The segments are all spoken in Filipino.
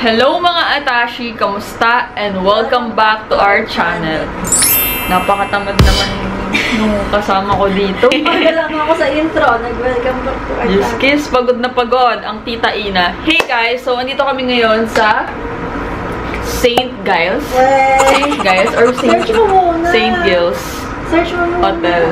Hello mga Atashi! Kamusta? And welcome back to our channel. Napakatamad naman nung kasama ko dito. Pagdala mo ako sa intro, nag-welcome back to our channel. Kiss, pagod na pagod ang Tita Ina. Hey guys! So, andito kami ngayon sa St. Giles. St. Giles or Search mo muna. St. Giles Search mo muna. Hotel.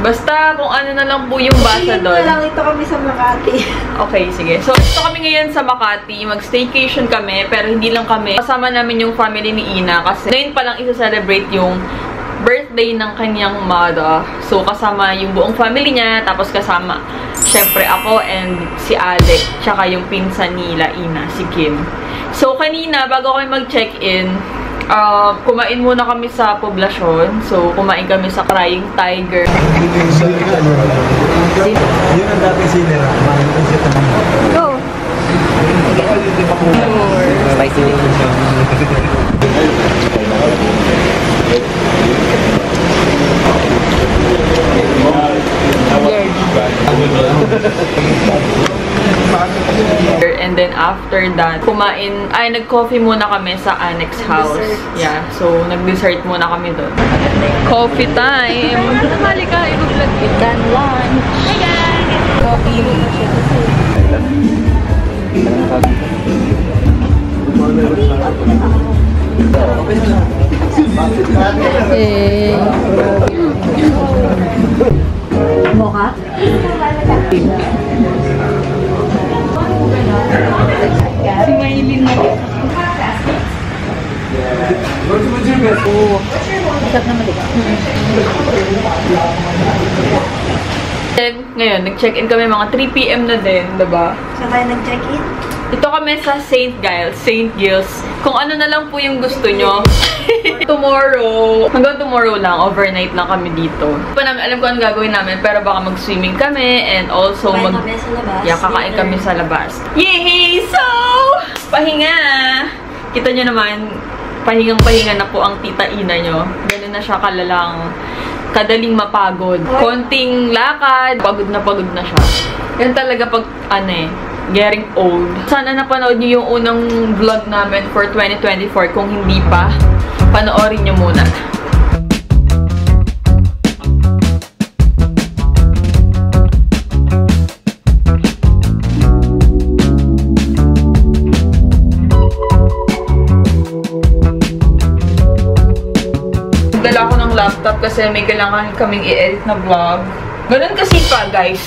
Basta kung ano na lang po yung basa doon. Hindi lang ito kami sa Makati. Okay, sige. So, ito kami ngayon sa Makati. Mag-staycation kami, pero hindi lang kami. Kasama namin yung family ni Ina kasi ngayon pa lang isa-celebrate yung birthday ng kanyang mother. So, kasama yung buong family niya, tapos kasama, syempre ako and si Alec, tsaka yung pinsan nila, Ina, si Kim. So, kanina, bago kami mag-check-in, kumain muna kami sa poblasyon. So, kumain kami sa Crying Tiger. Yun ang dating sinira. Go! Spicy din siya. And then after that, nag-coffee muna kami sa Annex House. Yeah, so nag-dessert muna kami doon. Coffee time! Sumali ka, i-vlog kita. Lunch! Hi guys! Coffee. Hey! Mocha? Si Maylin na rin. Masarap naman, diba? Then, ngayon, nag-check-in kami mga 3 PM na din, diba? Saan tayo nag-check-in? Ito kami sa St. Giles. Kung ano na lang po yung gusto nyo. Tomorrow. Hanggang tomorrow lang. Overnight lang kami dito. Hindi pa namin alam kung ano gagawin namin. Pero baka mag-swimming kami. And also Kakain kami sa labas. Yeah, kakain kami sa labas. Yay! So, pahinga! Kita nyo naman, pahingang-pahinga na po ang Tita Ina nyo. Ganun na siya kadaling mapagod. Konting lakad, pagod na siya. Yan talaga pag, getting old. Sana napanood niyo yung unang vlog namin for 2024. Kung hindi pa, panoorin niyo muna. Nagdala ako ng laptop kasi may kailangan kaming i-edit na vlog. Ganun kasipag, guys.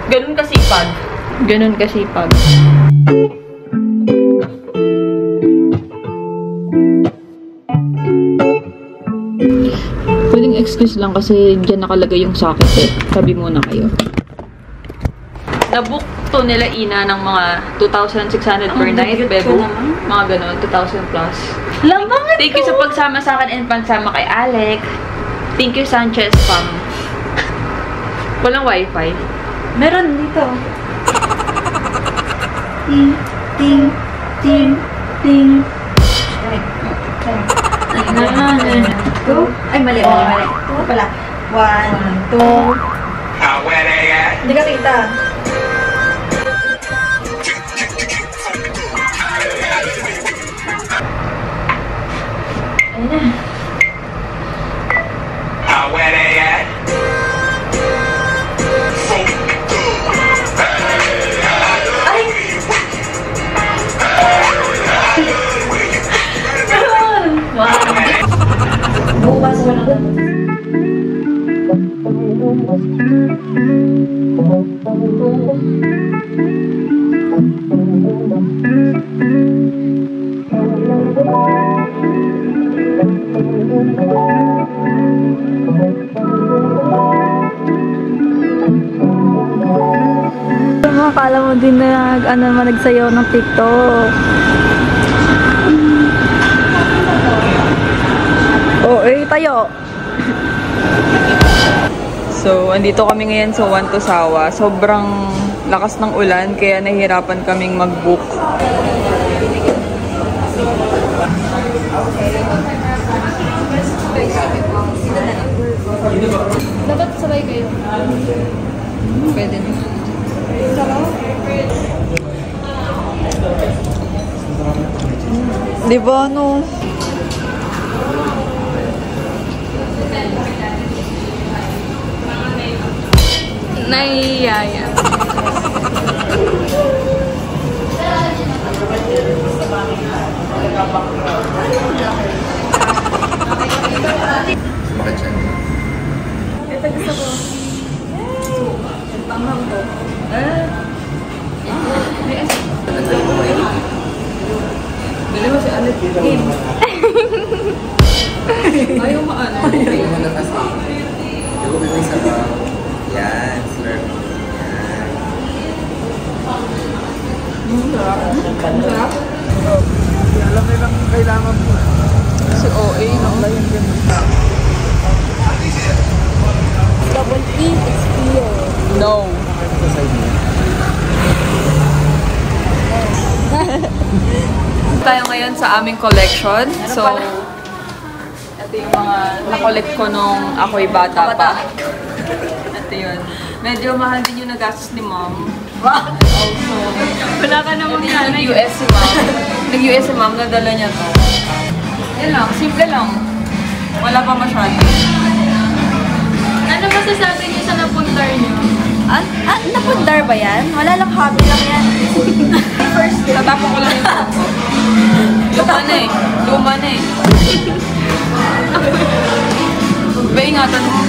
Ganun kasipag. Ganun kasipag. Pwedeng excuse lang kasi dyan nakalagay yung socket eh. Sabi muna kayo. Nabook to nila Ina ng mga 2,600 per night, Bebo. Mga ganun, 2,000 plus. Lamang ito! Thank you sa pagsama sa akin and pagsama kay Alec. Thank you, Sanchez Pam. Walang wifi. Meron dito. Ting, ting, ting, ting. Two? Ay, mali. Two pala. 1, 2. Hindi ka kita. Ayun na. Bukas ko na lang. Akala mo din na nagsayaw ng TikTok. Tayo. So, andito kami ngayon sa One Tusawa. Sobrang lakas ng ulan, kaya nahihirapan kaming mag-book. Dapat sabay kayo. Pwede na. Sarap. Di ba, no? Naiyaya. Bakit siya? Ito gusto ko. Panghang ko. Dali mo si Alit. Ayaw maano. Ayaw mo na kasi. Ayaw mo may sabaw. Yan, slurp. Yan. Sarap. Alam mo lang kailangan mo. Si OA, no? Double E is fear. No. Tayo ngayon sa aming collection. So, ito yung mga na-collect ko nung ako'y bata pa. Ito yun. Medyo mahal din yung nagastos ni mom. Also, Wala ka namang nag-US si mom. Nag-US si mom, nadala niya to. Yan lang, simple lang. Wala pa masyado. Ano masasabi niyo sa napundar niyo? Napundar ba yan? Wala lang, hobby lang yan. First, tatapon ko lang yung phone ko. Luma na eh. Luma na eh. Ba, ingatan mo.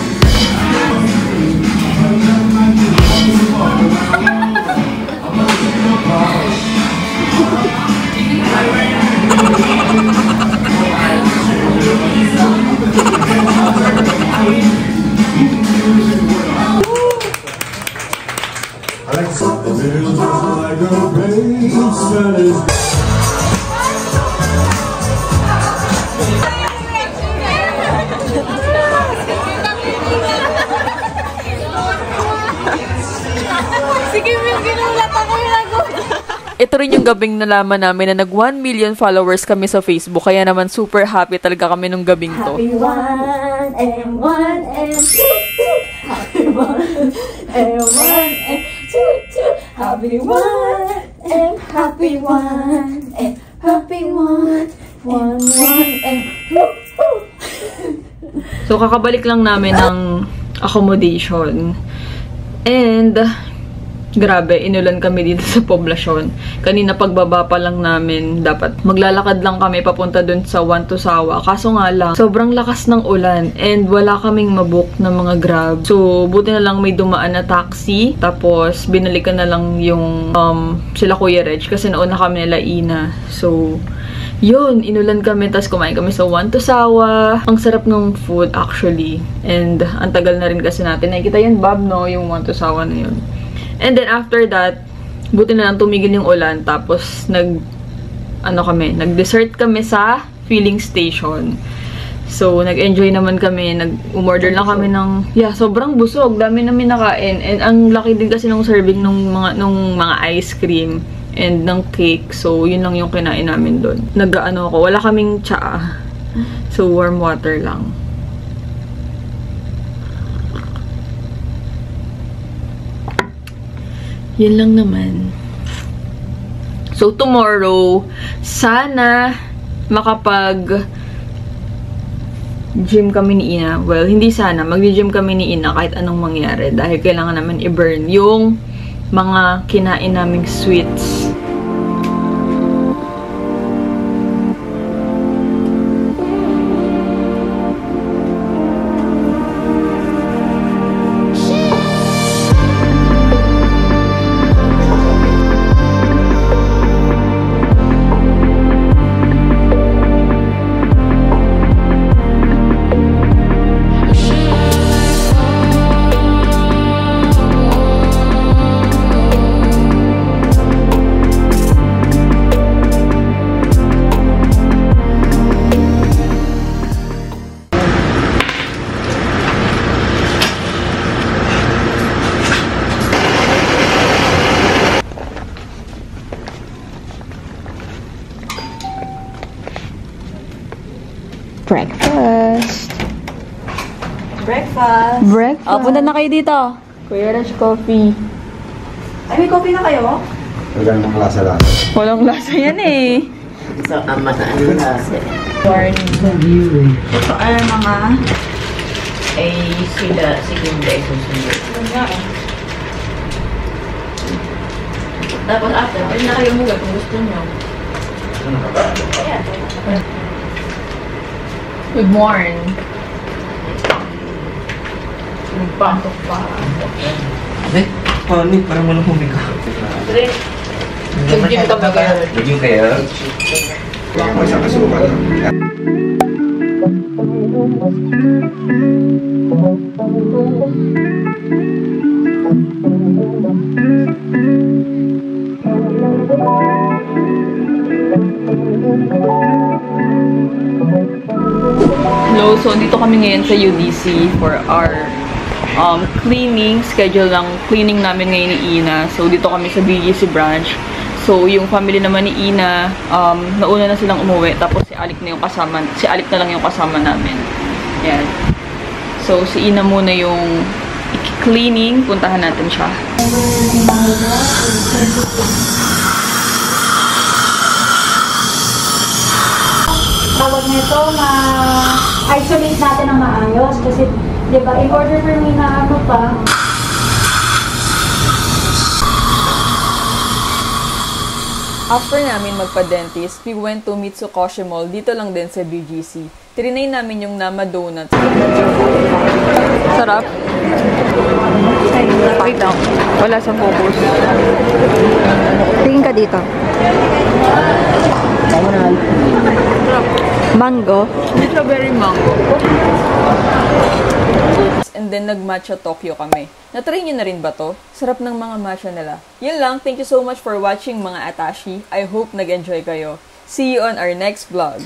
Sige, Mil, ginulat ako yung nagulat. Ito rin yung gabing nalaman namin na nag 1 million followers kami sa Facebook. Kaya naman super happy talaga kami nung gabing to. Happy 1 and 1 and 2. Happy 1 and 1 and 2. Happy 1 and happy 1 and happy 1. 1 and 2. So, kakabalik lang namin ng accommodation. And, grabe, inulan kami dito sa poblasyon. Kanina pagbaba pa lang namin, dapat maglalakad lang kami papunta dun sa One Tusawa. Kaso nga lang, sobrang lakas ng ulan and wala kaming mabook na mga Grab. So, buti na lang may dumaan na taxi. Tapos, binalikan na lang yung sila Kuya Reg kasi nauna kami nila Ina. So, yun, inulan kami, tapos kumain kami sa One Tusawa. Ang sarap ng food, actually. And, ang tagal na rin kasi natin. Nakikita yan, Bob, no? Yung One Tusawa na yun. And then, after that, buti na lang tumigil yung ulan. Tapos, nag-dessert kami sa filling station. So, nag-enjoy naman kami. Nag-umorder lang kami ng, sobrang busog. Dami namin nakain. And, ang laki din kasi nung serving nung mga ice cream and ng cake. So, yun lang yung kinain namin doon. Nag-ano ako, wala kaming tsaa. So, warm water lang. Yun lang naman. So, tomorrow, sana makapag gym kami ni Ina. Well, hindi sana. Mag-gym kami ni Ina kahit anong mangyari. Dahil kailangan naman i-burn yung mga kinain naming sweets. Breakfast. Oh, punta na kayo dito. Kuya Rush Coffee. Ay, may coffee na kayo? Huwag ng lasa-lasa. Walang lasa yan eh. So, ano na kasi. Morning. Ito ay mga Ay, sige hindi ay susunod. Tapos after, pwede na kayo umuwi kung gusto nyo. Good morning. Nagpantok pa. Eh, paano? Parang walang humiga. Nag-gym ka ba kayo? Nag-gym kayo? Baka masakasukan. Hello, so dito kami ngayon sa UDC for our cleaning. Schedule ng cleaning namin ngayon ni Ina. So dito kami sa BGC branch. So yung family naman ni Ina, nauna na silang umuwi. Tapos si Alec na lang yung kasama namin. Yan. So si Ina muna yung cleaning. Puntahan natin siya. tawag nito, ma-isolate natin ng maayos. Kasi, di ba, in order for me na ano pa, After namin magpa-dentist, we went to Mitsukoshi Mall. Dito lang din sa BGC. Trinay namin yung Nama Donuts. Sarap. Wait lang. Wala sa focus. Tingin ka dito. Mango. Strawberry mango. And then nag-matcha Tokyo kami. Na-try nyo na rin ba to? Sarap ng mga matcha nila. Yun lang. Thank you so much for watching mga Atashi. I hope nag-enjoy kayo. See you on our next vlog.